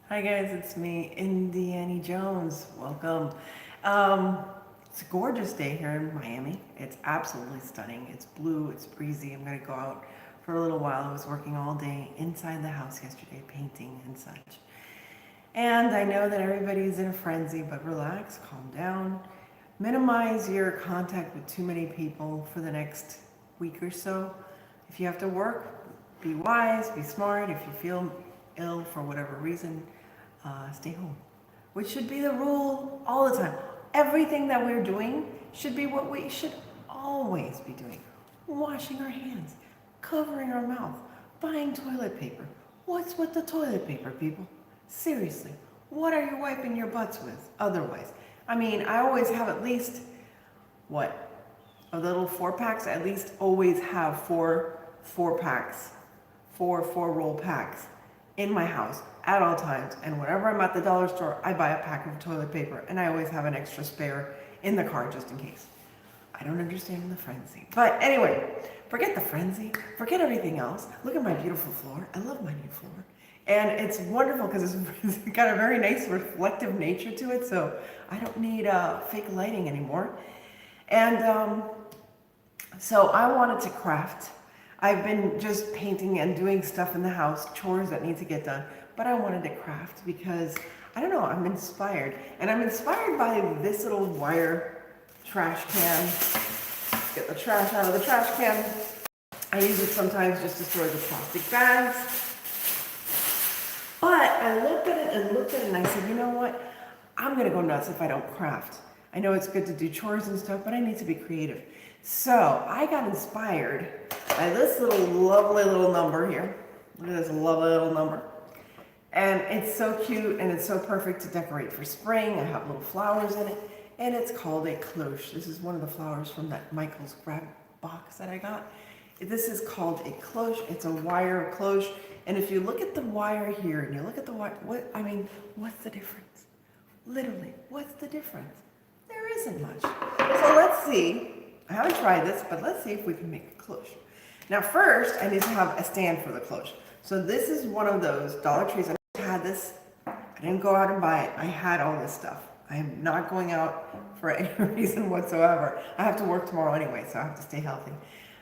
Hi guys, it's me, Indiana Jones. Welcome. It's a gorgeous day here in Miami. It's absolutely stunning. It's blue, it's breezy. I'm gonna go out for a little while. I was working all day inside the house yesterday, painting and such. And I know that everybody's in a frenzy, but relax, calm down. Minimize your contact with too many people for the next week or so. If you have to work, be wise, be smart. If you feel ill for whatever reason, stay home, which should be the rule all the time. Everything that we're doing should be what we should always be doing. Washing our hands, covering our mouth, buying toilet paper. What's with the toilet paper, people? Seriously, what are you wiping your butts with otherwise? I mean, I always have at least, what, of the little 4 packs? I at least always have four packs, four roll packs in my house at all times. And whenever I'm at the dollar store, I buy a pack of toilet paper, and I always have an extra spare in the car just in case. I don't understand the frenzy. But anyway, forget the frenzy, forget everything else. Look at my beautiful floor. I love my new floor. And it's wonderful because it's got a very nice reflective nature to it, so I don't need fake lighting anymore. And so I wanted to craft. I've been just painting and doing stuff in the house, chores that need to get done, but I wanted to craft because, I don't know, I'm inspired. And I'm inspired by this little wire trash can. Get the trash out of the trash can. I use it sometimes just to store the plastic bags. But I looked at it and I said, you know what? I'm going to go nuts if I don't craft. I know it's good to do chores and stuff, but I need to be creative. So I got inspired by this little lovely little number here. Look at this lovely little number. And it's so cute and it's so perfect to decorate for spring. I have little flowers in it. And it's called a cloche. This is one of the flowers from that Michael's grab box that I got. This is called a cloche. It's a wire cloche. And if you look at the wire here and you look at the wire, what's the difference? Literally, what's the difference? There isn't much. So let's see. I haven't tried this, but let's see if we can make a cloche. Now first, I need to have a stand for the cloche. So this is one of those Dollar Trees. I had this. I didn't go out and buy it. I had all this stuff. I am not going out for any reason whatsoever. I have to work tomorrow anyway, so I have to stay healthy.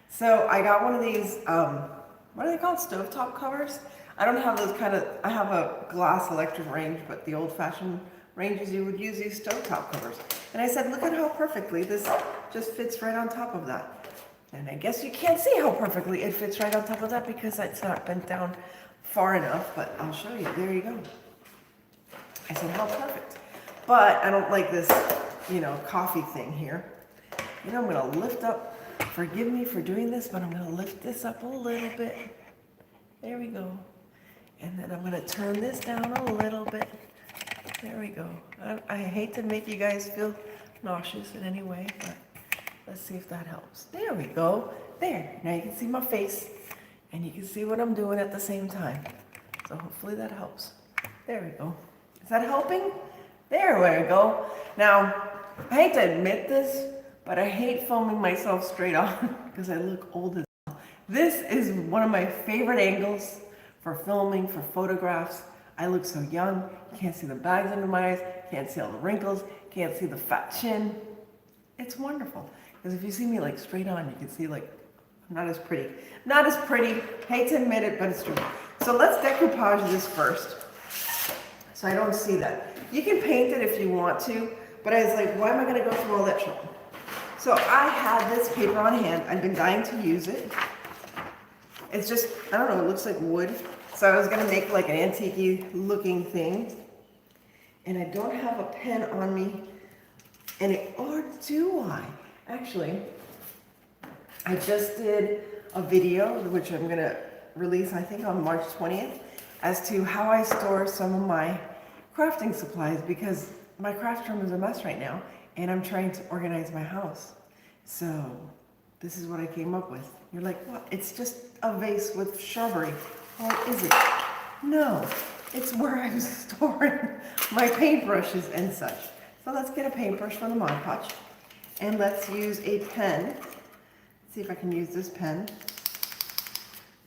So I got one of these, what are they called? Stovetop covers? I don't have those kind of, I have a glass electric range, but the old-fashioned ranges, you would use these stovetop covers. And I said, look at how perfectly this just fits right on top of that. And I guess you can't see how perfectly it fits right on top of that because it's not bent down far enough, but I'll show you. There you go. I said, how perfect. But I don't like this, coffee thing here. I'm going to lift up, forgive me for doing this, but I'm going to lift this up a little bit. There we go. And then I'm going to turn this down a little bit. There we go. I hate to make you guys feel nauseous in any way, but let's see if that helps. There we go. There. Now you can see my face, and you can see what I'm doing at the same time. So hopefully that helps. There we go. Is that helping? There we go. Now, I hate to admit this, but I hate filming myself straight on because I look old as hell. This is one of my favorite angles for filming, for photographs. I look so young. You can't see the bags under my eyes. Can't see all the wrinkles. Can't see the fat chin. It's wonderful. Because if you see me like straight on, you can see like, I'm not as pretty. Not as pretty. Hate to admit it, but it's true. So let's decoupage this first. So I don't see that. You can paint it if you want to, but I was like, why am I going to go through all that trouble? So I had this paper on hand. I've been dying to use it. It's just, I don't know, it looks like wood. So I was going to make like an antique-y looking thing. And I don't have a pen on me. Or do I? Actually, I just did a video, which I'm going to release, I think, on March 20th, as to how I store some of my crafting supplies, because my craft room is a mess right now, and I'm trying to organize my house. So this is what I came up with. You're like, what? It's just a vase with shrubbery. Or is it? No, it's where I'm storing my paintbrushes and such. So let's get a paintbrush from the Mod Podge, and let's use a pen. Let's see if I can use this pen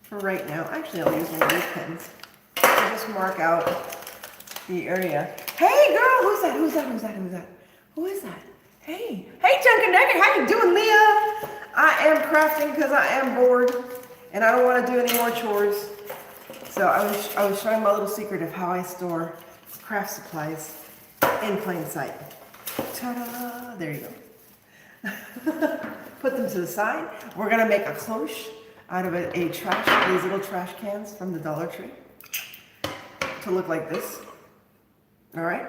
for right now. Actually, I'll use one of these pens. I'll just mark out the area. Hey girl, who's that? Who's that? Who's that? Who's that? Who is that? Hey, hey Junkin Nugget, how you doing, Leah? I am crafting because I am bored and I don't want to do any more chores. So I was showing my little secret of how I store craft supplies in plain sight. Ta-da! There you go. Put them to the side. We're gonna make a cloche out of a trash, these little trash cans from the Dollar Tree, to look like this. All right,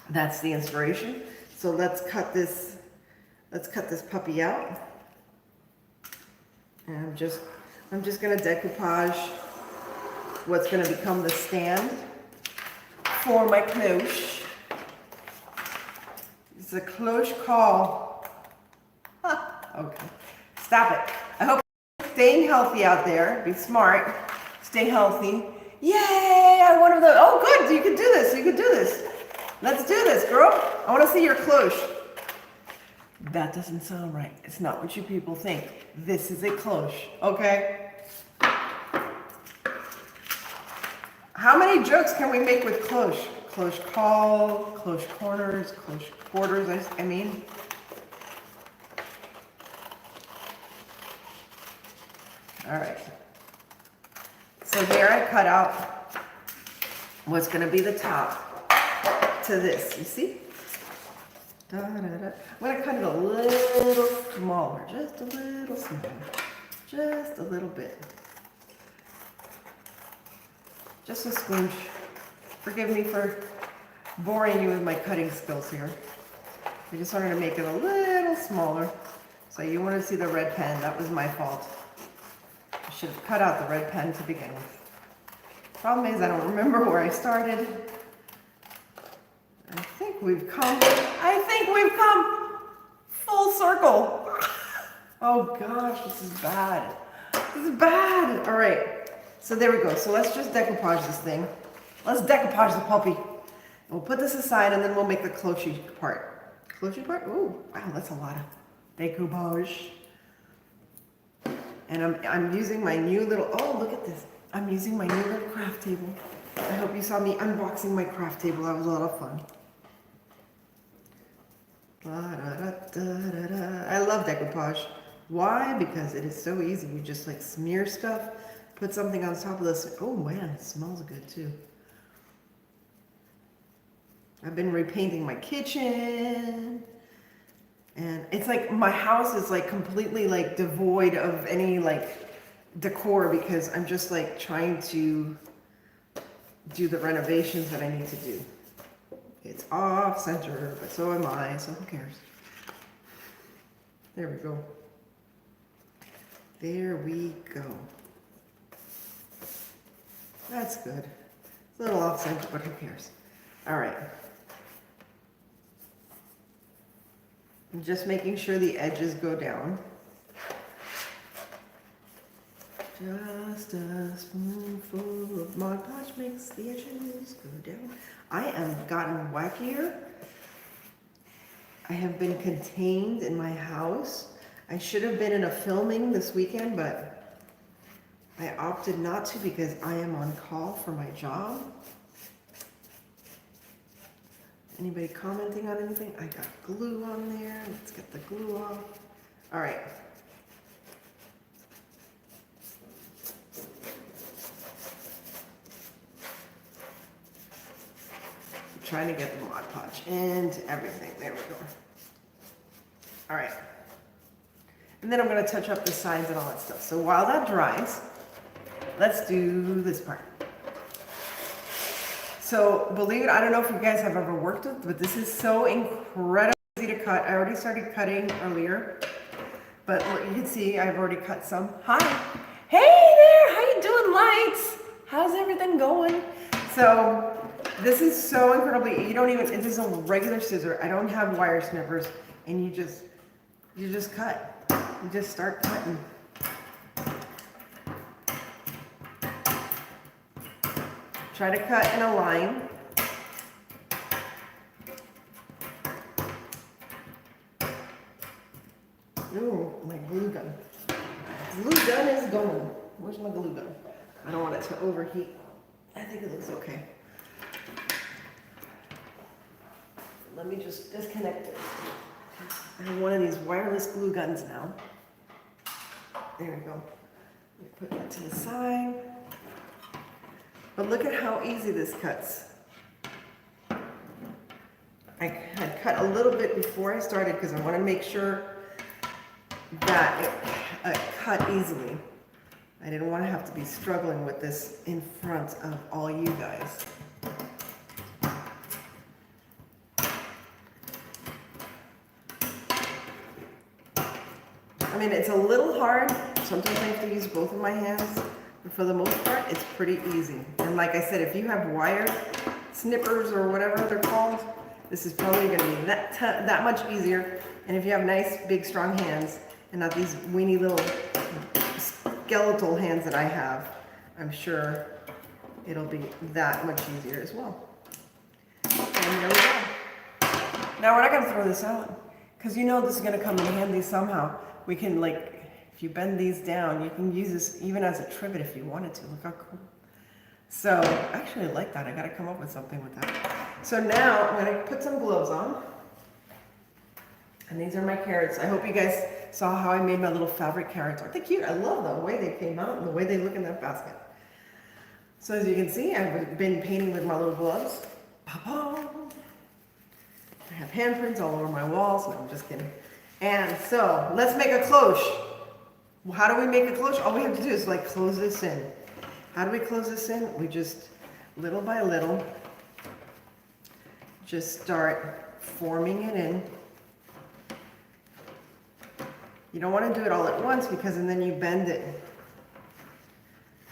that's the inspiration. So let's cut this puppy out. And I'm just gonna decoupage what's gonna become the stand for my cloche. It's a cloche call. Okay, stop it. I hope you're staying healthy out there. Be smart, stay healthy. Yay, I'm one of those. Oh good, you can do this, you can do this. Let's do this, girl. I wanna see your cloche. That doesn't sound right. It's not what you people think. This is a cloche, okay? How many jokes can we make with cloche? Cloche call, cloche corners, cloche quarters, I mean. All right. So here I cut out what's gonna be the top to this, you see? Da, da, da. I'm gonna cut it a little smaller, just a little smaller, just a little bit. Just a squinch. Forgive me for boring you with my cutting skills here. I just wanted to make it a little smaller. So you want to see the red pen, that was my fault. I should have cut out the red pen to begin with. Problem is I don't remember where I started. I think we've come full circle. Oh gosh, this is bad. This is bad. All right, so there we go. So let's just decoupage this thing. Let's decoupage the puppy. We'll put this aside and then we'll make the cloche part. Cloche part? Ooh, wow, that's a lot of decoupage. And I'm using my new little, oh, look at this. I'm using my new little craft table. I hope you saw me unboxing my craft table. That was a lot of fun. I love decoupage. Why? Because it is so easy. You just like smear stuff, put something on top of this. Oh man, it smells good too. I've been repainting my kitchen. And it's like my house is like completely like devoid of any like decor because I'm just like trying to do the renovations that I need to do. It's off center, but so am I, so who cares? There we go. There we go. That's good. It's a little off center, but who cares? All right. I'm just making sure the edges go down. Just a spoonful of Mod Podge makes the edges go down. I have gotten wackier. I have been contained in my house. I should have been in a filming this weekend, but I opted not to because I am on call for my job. Anybody commenting on anything? I got glue on there. Let's get the glue off. All right. I'm trying to get the Mod Podge into everything. There we go. All right. And then I'm going to touch up the sides and all that stuff. So while that dries, let's do this part. So believe it, I don't know if you guys have ever worked with, but this is so incredibly easy to cut. I already started cutting earlier, but you can see I've already cut some. Hi. Hey there, how you doing, Lights? How's everything going? So this is so incredibly, you don't even, it is a regular scissor. I don't have wire snippers, and you just cut. You just start cutting. Try to cut in a line. Ooh, my glue gun. Glue gun is going. Where's my glue gun? I don't want it to overheat. I think it looks okay. let me just disconnect it. I have one of these wireless glue guns now. There we go. Let me put that to the side. But look at how easy this cuts. I had cut a little bit before I started because I want to make sure that it cut easily. I didn't want to have to be struggling with this in front of all you guys. I mean, it's a little hard. Sometimes I have to use both of my hands, but for the most part, it's pretty easy. And like I said, if you have wired snippers or whatever they're called, this is probably going to be that much easier. And if you have nice, big, strong hands and not these weeny little skeletal hands that I have, I'm sure it'll be that much easier as well. And there we go. Now we're not going to throw this out because you know this is going to come in handy somehow. We can, like, if you bend these down, you can use this even as a trivet if you wanted to. Look how cool. So, actually I like that. I got to come up with something with that. So now I'm going to put some gloves on. And these are my carrots. I hope you guys saw how I made my little fabric carrots. Aren't they cute? I love the way they came out and the way they look in that basket. So as you can see, I've been painting with my little gloves. I have handprints all over my walls. No, I'm just kidding. And so let's make a cloche. How do we make a cloche? All we have to do is like close this in. How do we close this in? We just, little by little, just start forming it in. You don't want to do it all at once because then you bend it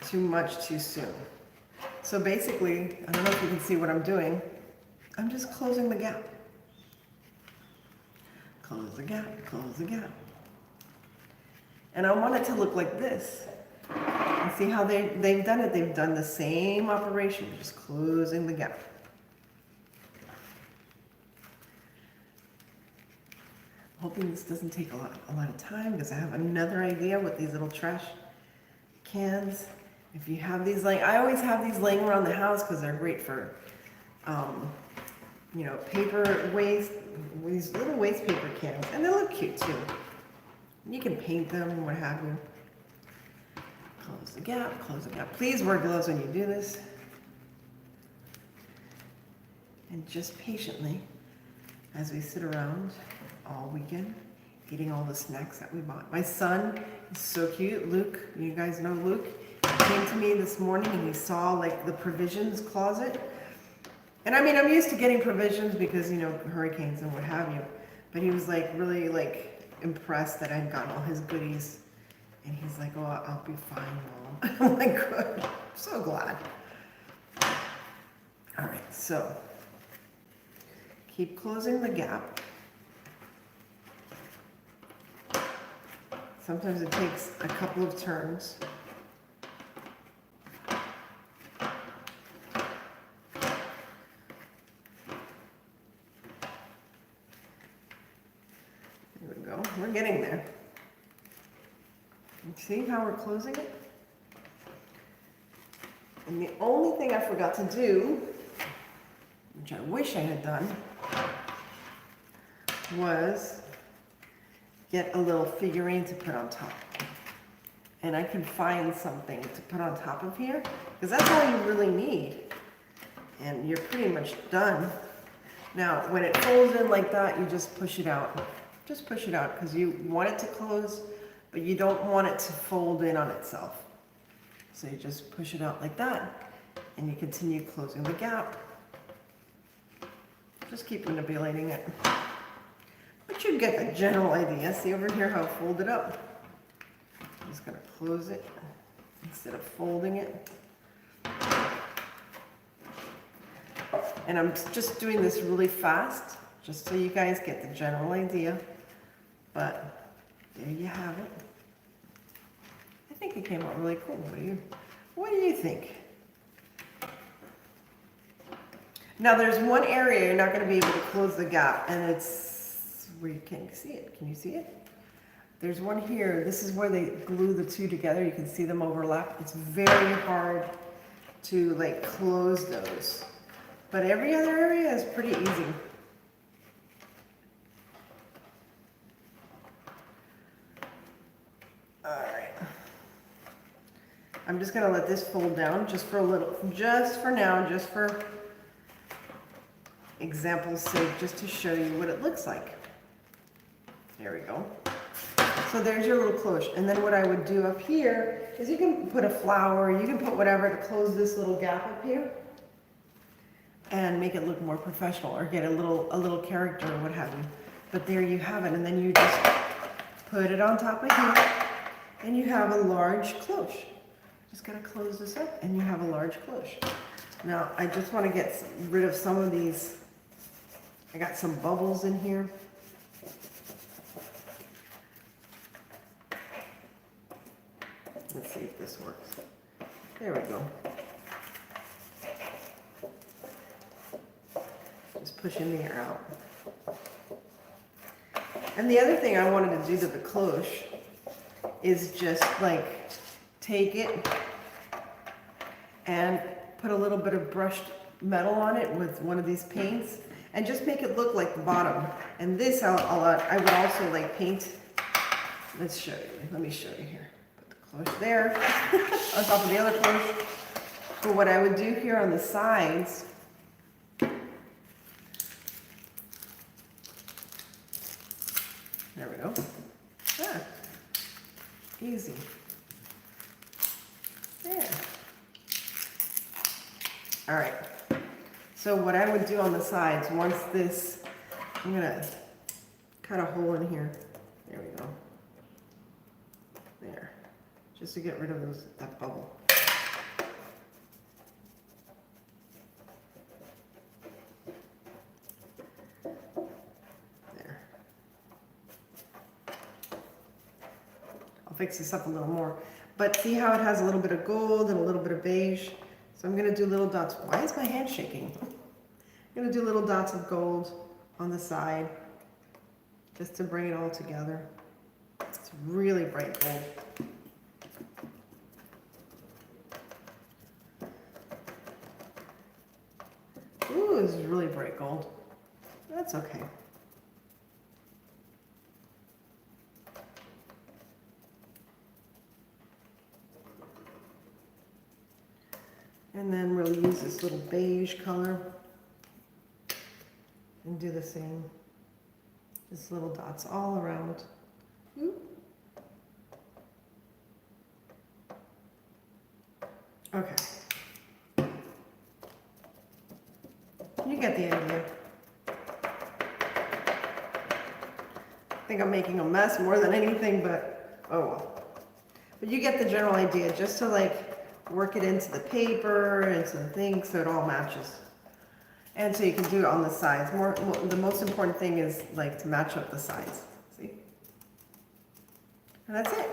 too much too soon. So basically, I don't know if you can see what I'm doing. I'm just closing the gap. Close the gap, close the gap. And I want it to look like this. And see how they've done it? They've done the same operation, just closing the gap. Hoping this doesn't take a lot of time because I have another idea with these little trash cans. If you have these, like, I always have these laying around the house because they're great for, you know, paper waste, these little waste paper cans. And they look cute too. You can paint them and what have you. Close the gap, close the gap. Please wear gloves when you do this. And just patiently, as we sit around all weekend, eating all the snacks that we bought. My son is so cute. Luke, you guys know Luke. He came to me this morning and he saw like the provisions closet. And I mean, I'm used to getting provisions because, you know, hurricanes and what have you. But he was like really like impressed that I'd gotten all his goodies. And he's like, oh, I'll be fine, Mom. I'm like, good. I'm so glad. All right, so keep closing the gap. Sometimes it takes a couple of turns. There we go. We're getting there. See how we're closing it? And the only thing I forgot to do, which I wish I had done, was get a little figurine to put on top. And I can find something to put on top of here, because that's all you really need. And you're pretty much done. Now, when it folds in like that, you just push it out. Just push it out, because you want it to close, but you don't want it to fold in on itself. So you just push it out like that, and you continue closing the gap. Just keep manipulating it. But you get the general idea. See over here how it folded up? I'm just gonna close it instead of folding it. And I'm just doing this really fast, just so you guys get the general idea. But there you have it. I think it came out really cool. What do you think? Now there's one area you're not going to be able to close the gap, and it's where you can't see it. Can you see it? There's one here. This is where they glue the two together. You can see them overlap. It's very hard to like close those. But every other area is pretty easy. I'm just gonna let this fold down just for a little, just for now, just for example's sake, just to show you what it looks like. There we go. So there's your little cloche. And then what I would do up here is you can put a flower, you can put whatever to close this little gap up here and make it look more professional or get a little character or what have you. But there you have it. And then you just put it on top of here and you have a large cloche. Just gotta close this up and you have a large cloche. Now I just want to get rid of some of these. I got some bubbles in here. Let's see if this works. There we go. Just pushing the air out. And the other thing I wanted to do to the cloche is just like take it and put a little bit of brushed metal on it with one of these paints and just make it look like the bottom. And this I would also like paint. Let's show you. Let me show you here. Cloche there on top of the other cloche. But what I would do here on the sides, there we go. Ah, easy. There. All right. So what I would do on the sides, once this, I'm gonna cut a hole in here. There we go. There. Just to get rid of that bubble. There. I'll fix this up a little more. But see how it has a little bit of gold and a little bit of beige? So I'm gonna do little dots. Why is my hand shaking? I'm gonna do little dots of gold on the side, just to bring it all together. It's really bright gold. Ooh, this is really bright gold. That's okay. And then we'll use this little beige color and do the same. Just little dots all around. Ooh. Okay. You get the idea. I think I'm making a mess more than anything, but oh well. But you get the general idea, just to like work it into the paper, into the thing, so it all matches. And so you can do it on the sides. The most important thing is like to match up the sides. See? And that's it.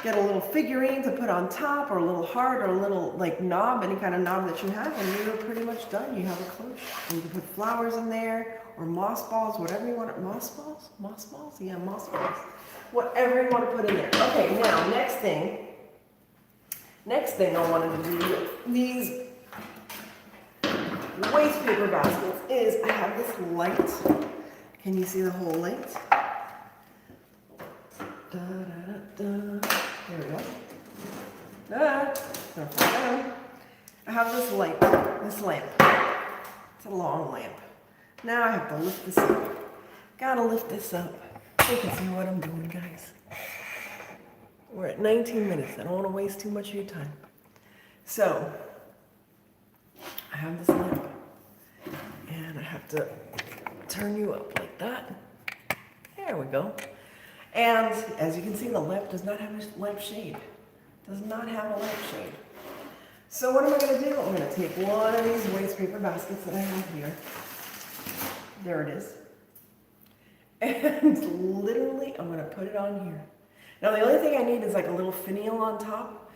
Get a little figurine to put on top, or a little heart, or a little like knob, any kind of knob that you have, and you're pretty much done. You have a cloche. And you can put flowers in there, or moss balls, whatever you want. Moss balls? Moss balls? Yeah, moss balls. Whatever you want to put in there. Okay, now next thing I wanted to do with these waste paper baskets is I have this light. Can you see the whole light? Da, da, da, da. There we go. Don't fall down. I have this light, this lamp. It's a long lamp. Now I have to lift this up. Gotta lift this up. You can see what I'm doing, guys. We're at 19 minutes. I don't want to waste too much of your time. So, I have this lamp. And I have to turn you up like that. There we go. And as you can see, the lamp does not have a lamp shade. Does not have a lamp shade. So what am I going to do? I'm going to take one of these waste paper baskets that I have here. There it is. And literally, I'm going to put it on here. Now, the only thing I need is like a little finial on top.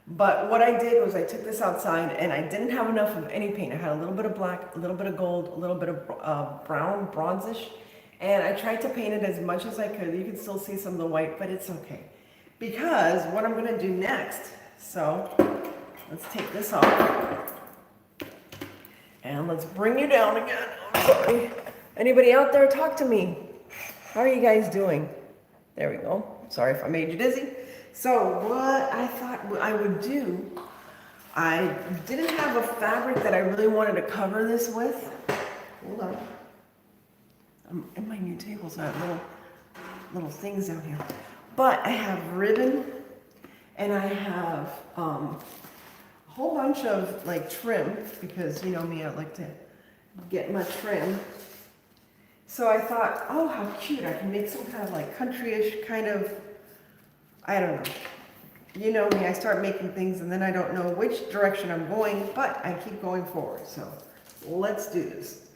But what I did was I took this outside and I didn't have enough of any paint. I had a little bit of black, a little bit of gold, a little bit of brown, bronzish. And I tried to paint it as much as I could. You can still see some of the white, but it's okay. Because what I'm going to do next, so let's take this off. And let's bring you down again. I'm sorry. Anybody out there, talk to me. How are you guys doing? There we go. Sorry if I made you dizzy. So what I thought I would do, I didn't have a fabric that I really wanted to cover this with. Hold on. And my new tables have little things down here. But I have ribbon and I have a whole bunch of like trim, because you know me, I like to get my trim. So I thought, oh, how cute. I can make some kind of like country-ish kind of, I don't know. You know me, I start making things and then I don't know which direction I'm going, but I keep going forward. So let's do this.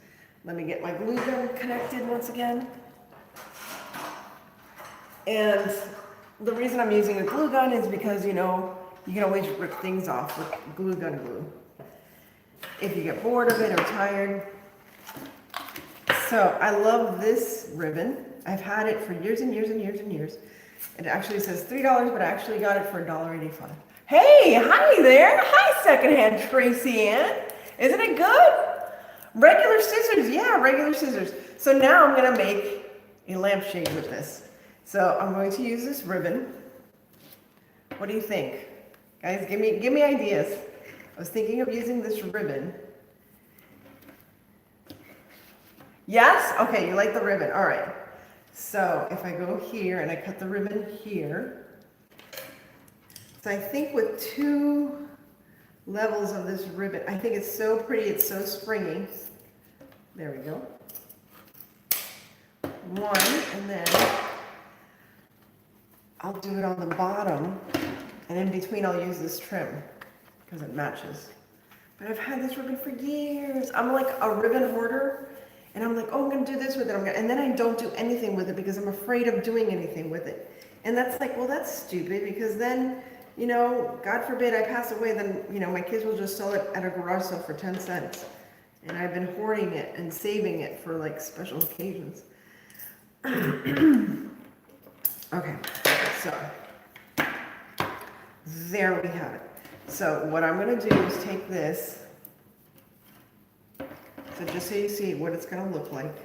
Let me get my glue gun connected once again. And the reason I'm using a glue gun is because, you know, you can always rip things off with glue gun glue if you get bored of it or tired. So I love this ribbon. I've had it for years and years and years and years. It actually says $3, but I actually got it for $1.85. Hey, hi there. Hi, secondhand Tracy Ann. Isn't it good? Regular scissors. Yeah, regular scissors. So now I'm going to make a lampshade with this. So I'm going to use this ribbon. What do you think? Guys, give me ideas. I was thinking of using this ribbon. Yes? Okay, you like the ribbon. All right. So if I go here and I cut the ribbon here, so I think with 2 levels of this ribbon, I think it's so pretty, it's so springy. There we go. 1, and then I'll do it on the bottom, and in between I'll use this trim because it matches. But I've had this ribbon for years. I'm like a ribbon hoarder. And I'm like, oh, I'm going to do this with it. And then I don't do anything with it because I'm afraid of doing anything with it. And that's like, well, that's stupid, because then, you know, God forbid I pass away, then, you know, my kids will just sell it at a garage sale for 10 cents. And I've been hoarding it and saving it for like special occasions. Okay, so there we have it. So what I'm going to do is take this. So just so you see what it's going to look like,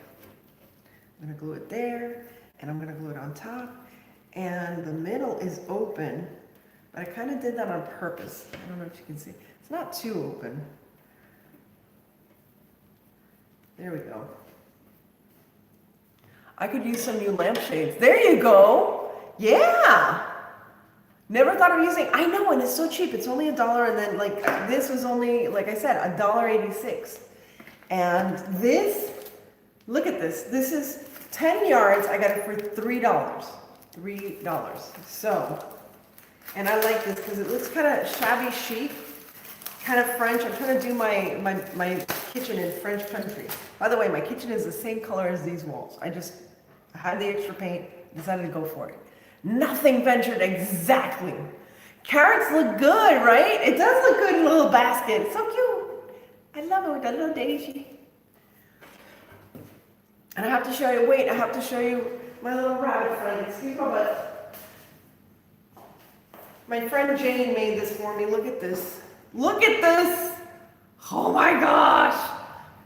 I'm going to glue it there, and I'm going to glue it on top, and the middle is open, but I kind of did that on purpose. I don't know if you can see. It's not too open. There we go. I could use some new lampshades. There you go. Yeah. Never thought of using, I know, and it's so cheap. It's only $1, and then like this was only, like I said, $1.86. And this, look at this. This is 10 yards. I got it for $3. $3. So, and I like this because it looks kind of shabby chic, kind of French. I'm trying to do my kitchen in French country. By the way, my kitchen is the same color as these walls. I had the extra paint, decided to go for it. Nothing ventured exactly. Carrots look good, right? It does look good in a little basket. It's so cute. I love it with that little daisy. And I have to show you, wait, I have to show you my little rabbit friend. Excuse my butt. My friend Jane made this for me. Look at this. Look at this. Oh my gosh.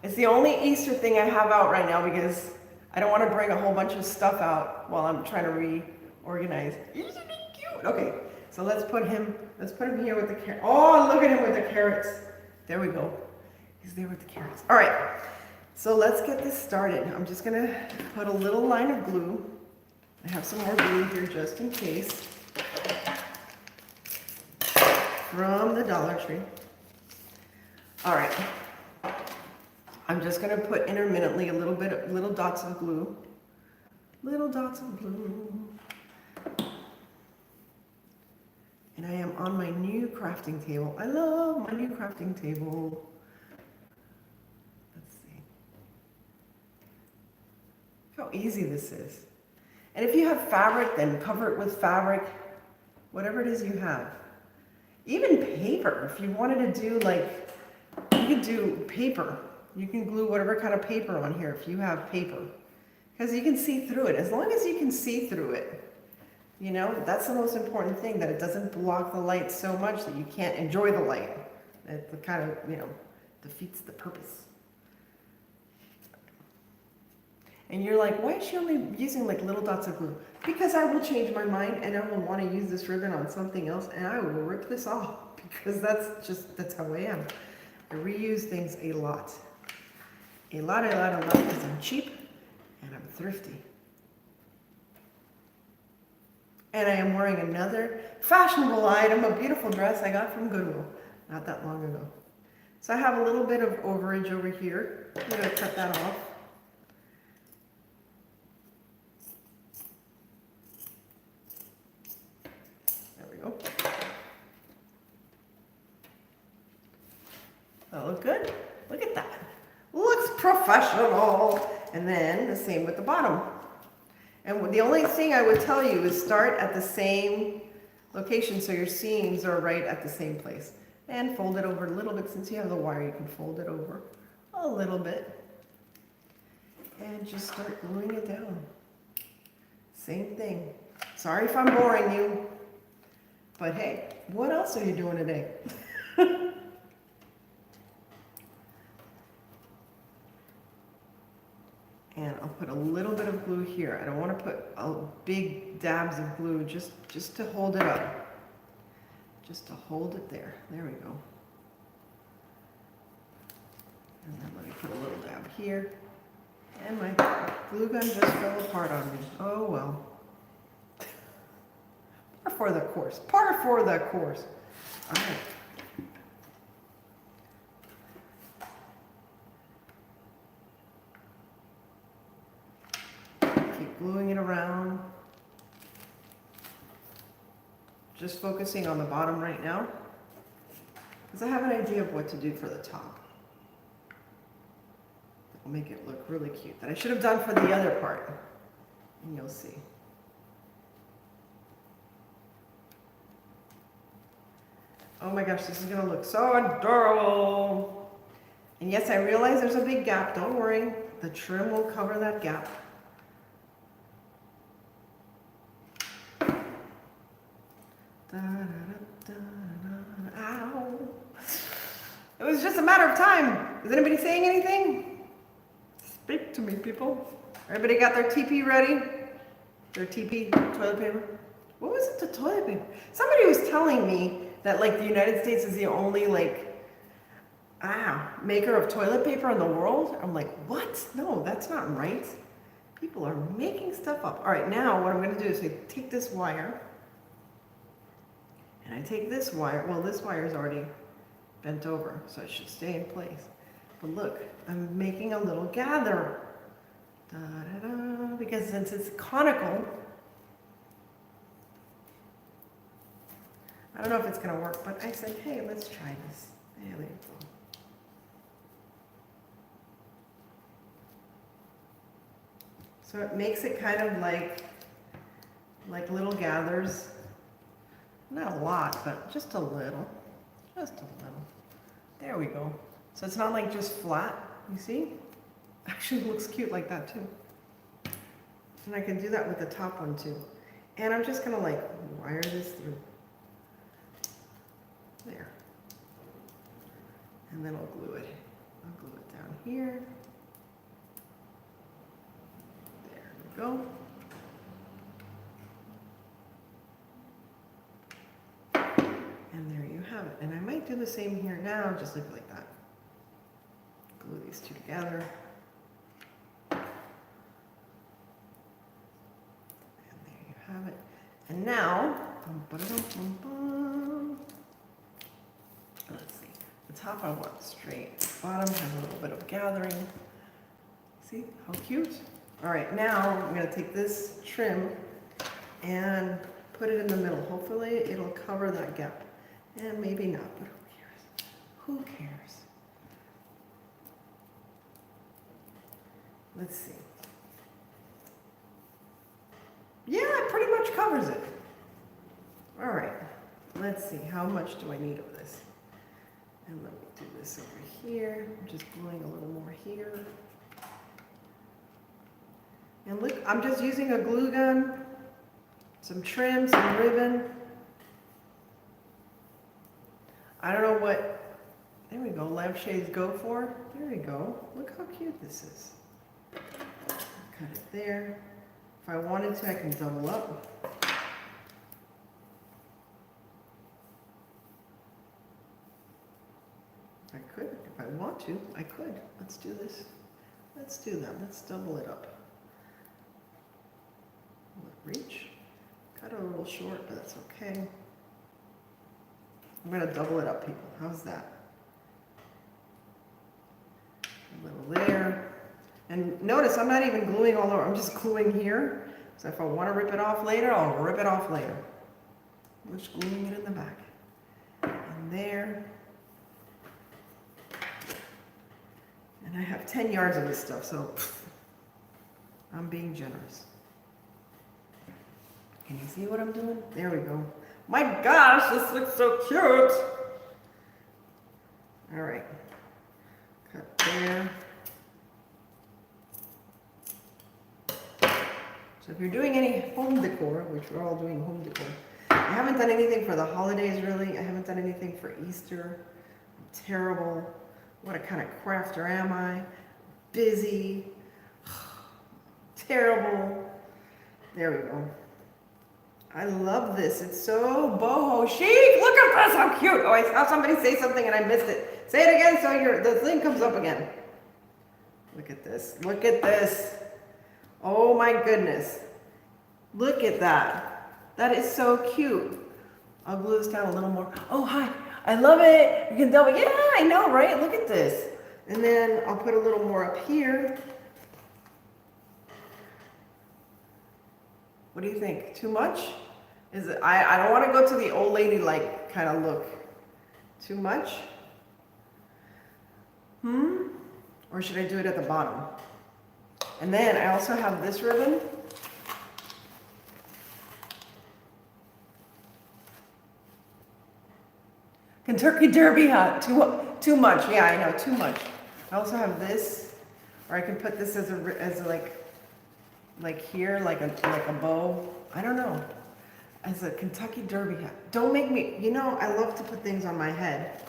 It's the only Easter thing I have out right now because I don't want to bring a whole bunch of stuff out while I'm trying to reorganize. Isn't it cute? Okay, so let's put him here with the carrots. Oh, look at him with the carrots. There we go. He's there with the carrots. All right, so let's get this started. I'm just gonna put a little line of glue. I have some more glue here just in case. From the Dollar Tree. All right. I'm just gonna put intermittently little dots of glue. Little dots of glue. And I am on my new crafting table. I love my new crafting table. Let's see. Look how easy this is. And if you have fabric, then cover it with fabric. Whatever it is you have. Even paper, if you wanted to do like, you could do paper. You can glue whatever kind of paper on here if you have paper. Because you can see through it. As long as you can see through it, you know, that's the most important thing, that it doesn't block the light so much that you can't enjoy the light. It kind of, you know, defeats the purpose. And you're like, why is she only using like little dots of glue? Because I will change my mind and I will want to use this ribbon on something else and I will rip this off because that's how I am. I reuse things a lot. A lot because I'm cheap and I'm thrifty. And I am wearing another fashionable item, a beautiful dress I got from Goodwill not that long ago. So I have a little bit of overage over here. I'm going to cut that off. There we go. That look good? Look at that. Looks professional. And then the same with the bottom. And the only thing I would tell you is start at the same location so your seams are right at the same place. And fold it over a little bit. Since you have the wire, you can fold it over a little bit. And just start gluing it down. Same thing. Sorry if I'm boring you. But hey, what else are you doing today? And I'll put a little bit of glue here. I don't want to put big dabs of glue, just to hold it up. Just to hold it there. There we go. And then let me put a little dab here. And my glue gun just fell apart on me. Oh well. Par for the course. Par for the course. All right. Gluing it around. Just focusing on the bottom right now, because I have an idea of what to do for the top. It'll make it look really cute. That I should have done for the other part. And you'll see. Oh my gosh, this is gonna look so adorable. And yes, I realize there's a big gap. Don't worry. The trim will cover that gap. Ow. It was just a matter of time. Is anybody saying anything? Speak to me, people. Everybody got their TP ready? Their TP toilet paper? What was it, the toilet paper? Somebody was telling me that like the United States is the only maker of toilet paper in the world. I'm like, what? No, that's not right. People are making stuff up. All right, now what I'm going to do is I take this wire. And I take this wire, well this wire is already bent over, so it should stay in place. But look, I'm making a little gather. Da-da-da, because since it's conical, I don't know if it's going to work, but I said, hey, let's try this. There we go. So it makes it kind of like little gathers. Not a lot, but just a little. Just a little. There we go. So it's not like just flat, you see? Actually looks cute like that too. And I can do that with the top one too. And I'm just gonna wire this through. There. And then I'll glue it. I'll glue it down here. There we go. And there you have it. And I might do the same here now, just leave it like that. Glue these two together. And there you have it. And now, let's see. The top I want straight. The bottom has a little bit of gathering. See how cute? All right, now I'm going to take this trim and put it in the middle. Hopefully it'll cover that gap. And maybe not, but who cares? Who cares? Let's see. Yeah, it pretty much covers it. All right, let's see. How much do I need of this? And let me do this over here. I'm just gluing a little more here. And look, I'm just using a glue gun, some trim, some ribbon. I don't know what, there we go, lampshades go for. There we go. Look how cute this is. cut it there. If I wanted to, I can double up. I could, if I want to, I could. Let's do this. Let's do that. Let's double it up. Will it reach? Cut it a little short, but that's okay. I'm gonna double it up, people. How's that? A little there. And notice I'm not even gluing all over. I'm just gluing here. So if I want to rip it off later, I'll rip it off later. I'm just gluing it in the back. And there. And I have 10 yards of this stuff, so I'm being generous. Can you see what I'm doing? There we go. My gosh, this looks so cute. All right. Cut there. So if you're doing any home decor, which we're all doing home decor, I haven't done anything for the holidays really. I haven't done anything for Easter. I'm terrible. What a kind of crafter am I? Busy. Terrible. There we go. I love this. It's so boho chic. Look at this. How cute. Oh, I saw somebody say something and I missed it. Say it again so the thing comes up again. Look at this. Look at this. Oh my goodness. Look at that. That is so cute. I'll glue this down a little more. Oh, hi. I love it. You can double. Yeah, I know, right? Look at this. And then I'll put a little more up here. What do you think? Too much? Is it? I don't want to go to the old lady like kind of look. Too much? Or should I do it at the bottom? And then I also have this ribbon. Kentucky Derby hat. Too much. Yeah, I know. Too much. I also have this, or I can put this as like here, like a bow. I don't know. As a Kentucky Derby hat. Don't make me. You know, I love to put things on my head.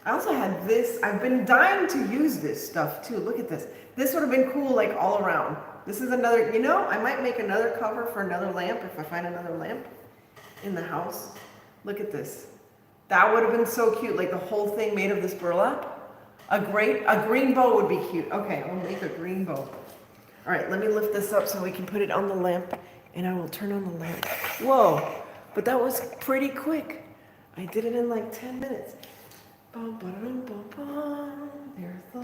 I also had this. I've been dying to use this stuff too. Look at this. This would have been cool, like all around. This is another. You know, I might make another cover for another lamp if I find another lamp in the house. Look at this. That would have been so cute, like the whole thing made of this burlap. A green bow would be cute. Okay, I'll make a green bow. All right, let me lift this up so we can put it on the lamp, and I will turn on the lamp. Whoa, but that was pretty quick. I did it in like 10 minutes. Bum, ba-dum, bum, bum. There's the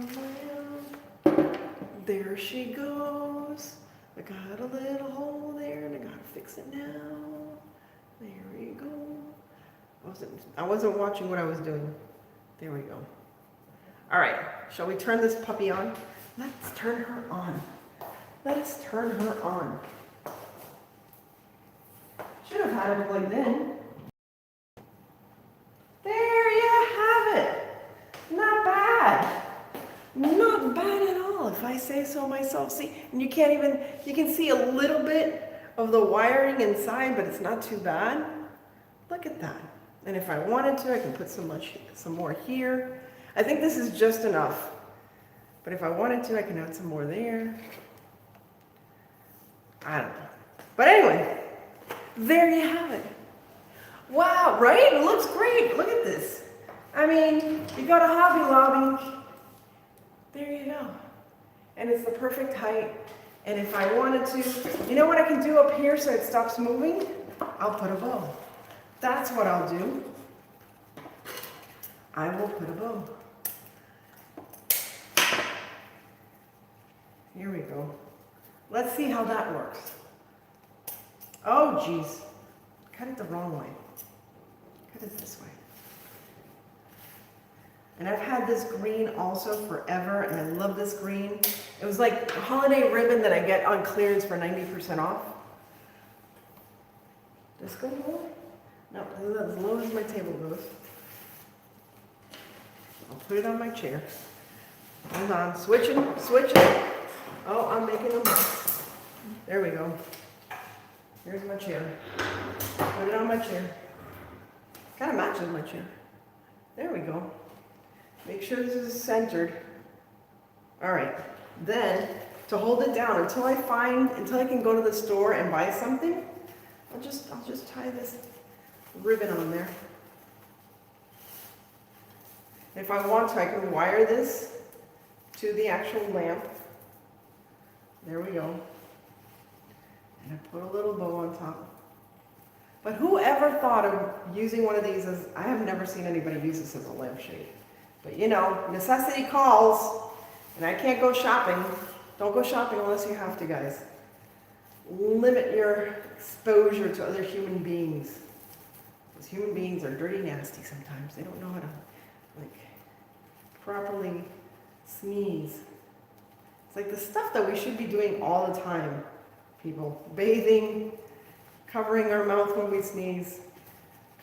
lamp. There she goes. I got a little hole there, and I gotta fix it now. There we go. I wasn't watching what I was doing. There we go. All right, shall we turn this puppy on? Let's turn her on. Let us turn her on. Should have had it plugged in. There you have it. Not bad. Not bad at all, if I say so myself. See, and you can see a little bit of the wiring inside, but it's not too bad. Look at that. And if I wanted to, I can put some more here. I think this is just enough. But if I wanted to, I can add some more there. I don't know. But anyway, there you have it. Wow, right? It looks great. Look at this. I mean, you go to Hobby Lobby. There you go. And it's the perfect height. And if I wanted to, you know what I can do up here so it stops moving? I'll put a bow. That's what I'll do. I will put a bow. Here we go. Let's see how that works. Oh, geez. Cut it the wrong way. Cut it this way. And I've had this green also forever, and I love this green. It was like a holiday ribbon that I get on clearance for 90% off. This go low? No, as low as my table goes. I'll put it on my chair. Hold on, switching. Oh, I'm making a mess. There we go. Here's my chair. Put it on my chair. Kind of matches my chair. There we go. Make sure this is centered. All right. Then to hold it down until I can go to the store and buy something. I'll just tie this ribbon on there. If I want to, I can wire this to the actual lamp. There we go. And I put a little bow on top. But whoever thought of using one of these as, I have never seen anybody use this as a lampshade. But you know, necessity calls, and I can't go shopping. Don't go shopping unless you have to, guys. Limit your exposure to other human beings. Because human beings are dirty, nasty sometimes. They don't know how to, like, properly sneeze. It's like the stuff that we should be doing all the time, people. Bathing, covering our mouth when we sneeze.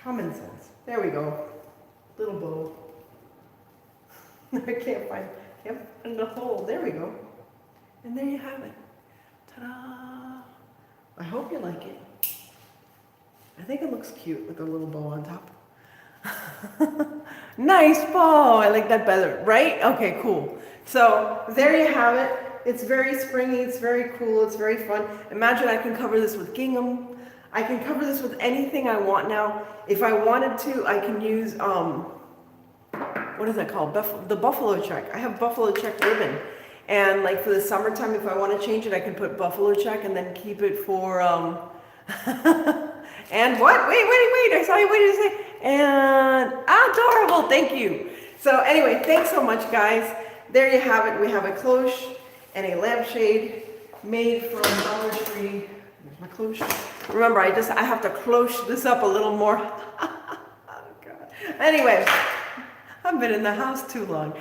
Common sense. There we go. Little bow. I can't find the hole. There we go. And there you have it. Ta-da! I hope you like it. I think it looks cute with a little bow on top. Nice bow! I like that better, right? Okay, cool. So there you have it. It's very springy, it's very cool, it's very fun. Imagine I can cover this with gingham. I can cover this with anything I want now. If I wanted to, I can use, what is that called? The buffalo check. I have buffalo check ribbon. And like for the summertime, if I want to change it, I can put buffalo check and then keep it for, and what? Wait, I saw you waiting to say, and adorable, thank you. So anyway, thanks so much, guys. There you have it. We have a cloche and a lampshade made from Dollar Tree. There's my cloche. Remember, I have to cloche this up a little more. Oh, God. Anyway, I've been in the house too long.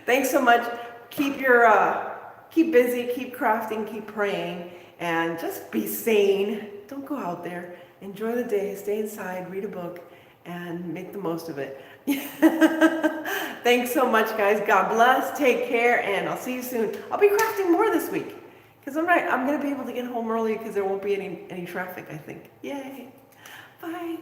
Thanks so much. Keep busy, keep crafting, keep praying, and just be sane. Don't go out there. Enjoy the day, stay inside, read a book, and make the most of it. Thanks so much, guys. God bless. Take care, and I'll see you soon. I'll be crafting more this week because I'm going to be able to get home early because there won't be any traffic, I think. Yay. Bye.